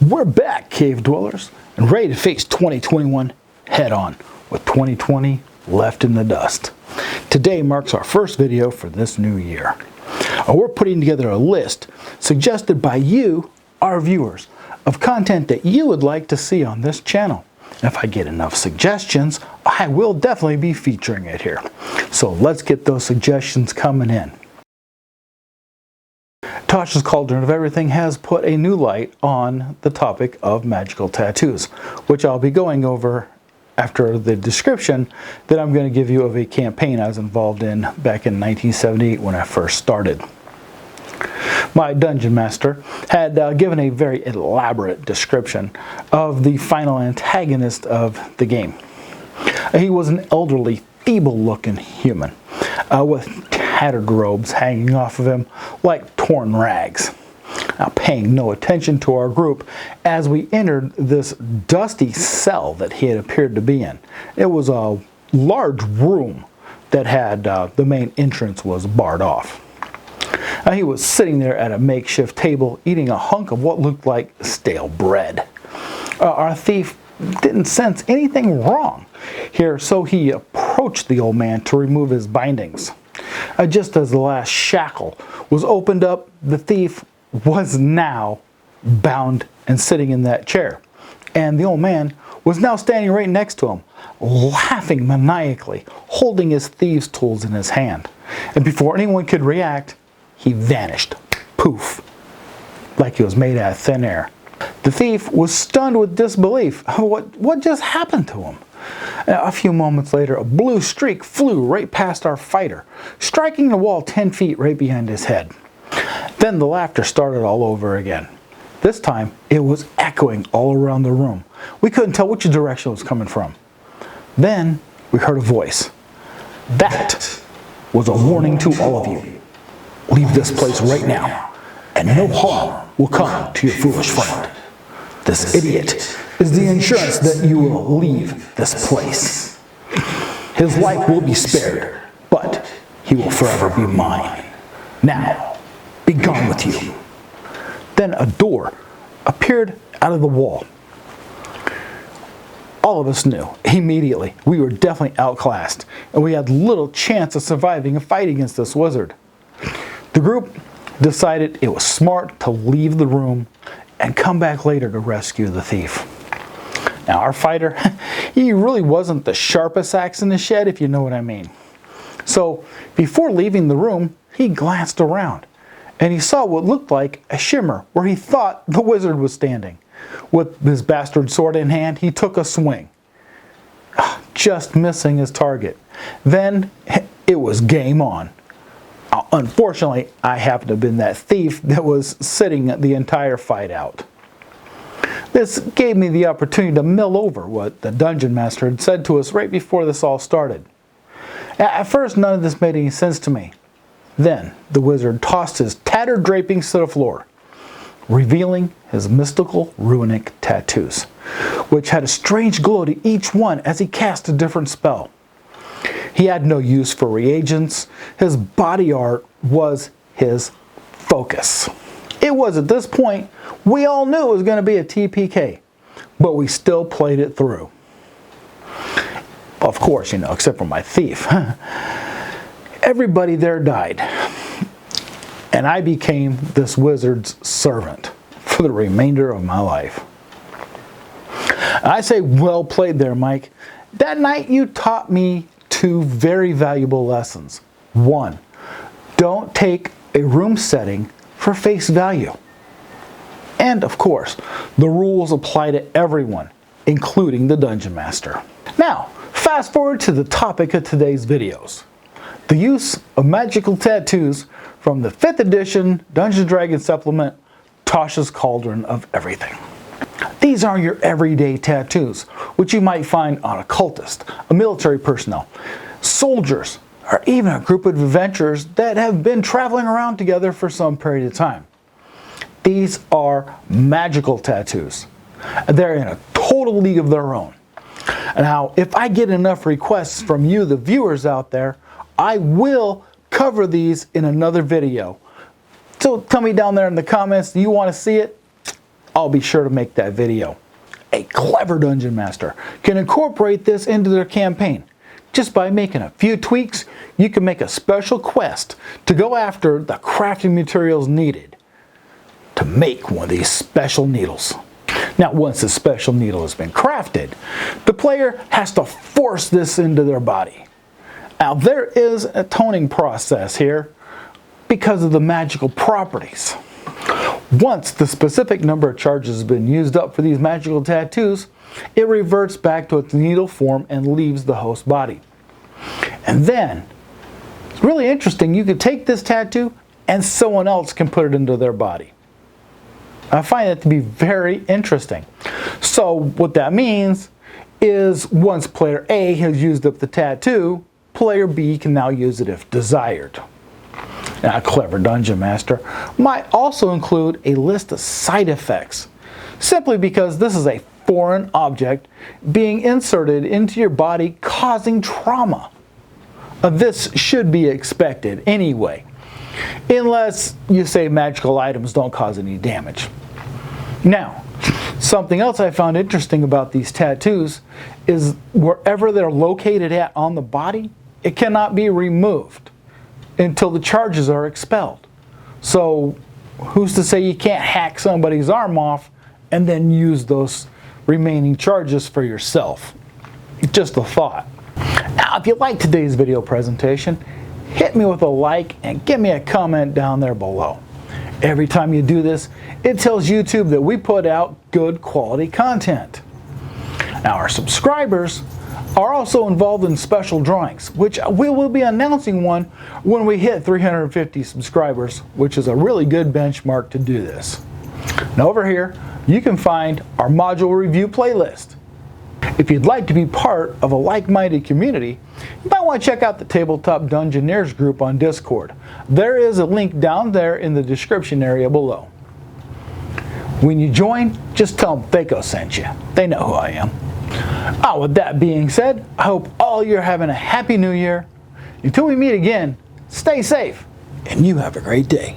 We're back, cave dwellers, and ready to face 2021 head on with 2020 left in the dust. Today marks our first video for this new year. We're putting together a list suggested by you, our viewers, of content that you would like to see on this channel. And if I get enough suggestions, I will definitely be featuring it here. So let's get those suggestions coming in. Tasha's Cauldron of Everything has put a new light on the topic of magical tattoos, which I'll be going over after the description that I'm going to give you of a campaign I was involved in back in 1978 when I first started. My dungeon master had given a very elaborate description of the final antagonist of the game. He was an elderly, feeble-looking human with tattered robes hanging off of him like torn rags. Now, paying no attention to our group as we entered this dusty cell that he had appeared to be in. It was a large room that had the main entrance was barred off. Now, he was sitting there at a makeshift table eating a hunk of what looked like stale bread. Our thief didn't sense anything wrong here, so he approached the old man to remove his bindings. Just as the last shackle was opened up, the thief was now bound and sitting in that chair. And the old man was now standing right next to him, laughing maniacally, holding his thieves' tools in his hand. And before anyone could react, he vanished, poof, like he was made out of thin air. The thief was stunned with disbelief. What just happened to him? A few moments later, a blue streak flew right past our fighter, striking the wall 10 feet right behind his head. Then the laughter started all over again. This time, it was echoing all around the room. We couldn't tell which direction it was coming from. Then, we heard a voice. That was a warning to all of you. Leave this place right now, and no harm will come to your foolish friend. This idiot is the insurance that you will leave this place. His life will be spared, but he will forever be mine. Now, be gone with you. Then a door appeared out of the wall. All of us knew immediately we were definitely outclassed, and we had little chance of surviving a fight against this wizard. The group decided it was smart to leave the room and come back later to rescue the thief. Now, our fighter, he really wasn't the sharpest axe in the shed, if you know what I mean. So, before leaving the room, he glanced around, and he saw what looked like a shimmer where he thought the wizard was standing. With his bastard sword in hand, he took a swing, just missing his target. Then, it was game on. Unfortunately, I happened to have been that thief that was sitting the entire fight out. This gave me the opportunity to mill over what the dungeon master had said to us right before this all started. At first, none of this made any sense to me. Then, the wizard tossed his tattered drapings to the floor, revealing his mystical runic tattoos, which had a strange glow to each one as he cast a different spell. He had no use for reagents. His body art was his focus. It was at this point, we all knew it was going to be a TPK, but we still played it through. Of course, except for my thief. Everybody there died, and I became this wizard's servant for the remainder of my life. I say well played there, Mike. That night you taught me two very valuable lessons. One, don't take a room setting for face value. And of course, the rules apply to everyone, including the dungeon master. Now, fast forward to the topic of today's videos. The use of magical tattoos from the 5th edition Dungeons & Dragons supplement, Tasha's Cauldron of Everything. These are your everyday tattoos, which you might find on a cultist, a military personnel, soldiers, or even a group of adventurers that have been traveling around together for some period of time. These are magical tattoos. They're in a total league of their own. Now, if I get enough requests from you, the viewers out there, I will cover these in another video. So tell me down there in the comments, do you want to see it? I'll be sure to make that video. A clever dungeon master can incorporate this into their campaign. Just by making a few tweaks, you can make a special quest to go after the crafting materials needed to make one of these special needles. Now, once the special needle has been crafted, the player has to force this into their body. Now, there is a toning process here because of the magical properties. Once the specific number of charges has been used up for these magical tattoos, it reverts back to its needle form and leaves the host body. And then, it's really interesting, you could take this tattoo and someone else can put it into their body. I find that to be very interesting. So what that means is once player A has used up the tattoo, player B can now use it if desired. Now, a clever dungeon master might also include a list of side effects, simply because this is a foreign object being inserted into your body causing trauma. This should be expected anyway, unless you say magical items don't cause any damage. Now, something else I found interesting about these tattoos is wherever they're located at on the body, it cannot be removed until the charges are expelled. So who's to say you can't hack somebody's arm off and then use those remaining charges for yourself? Just a thought. Now, if you like today's video presentation, hit me with a like and give me a comment down there below. Every time you do this, it tells YouTube that we put out good quality content. Now, our subscribers are also involved in special drawings, which we will be announcing one when we hit 350 subscribers, which is a really good benchmark to do this. Now, over here, you can find our module review playlist. If you'd like to be part of a like-minded community, you might want to check out the Tabletop Dungeoneers group on Discord. There is a link down there in the description area below. When you join, just tell them Fako sent you. They know who I am. With that being said, I hope all you're having a happy new year. Until we meet again, stay safe, and you have a great day.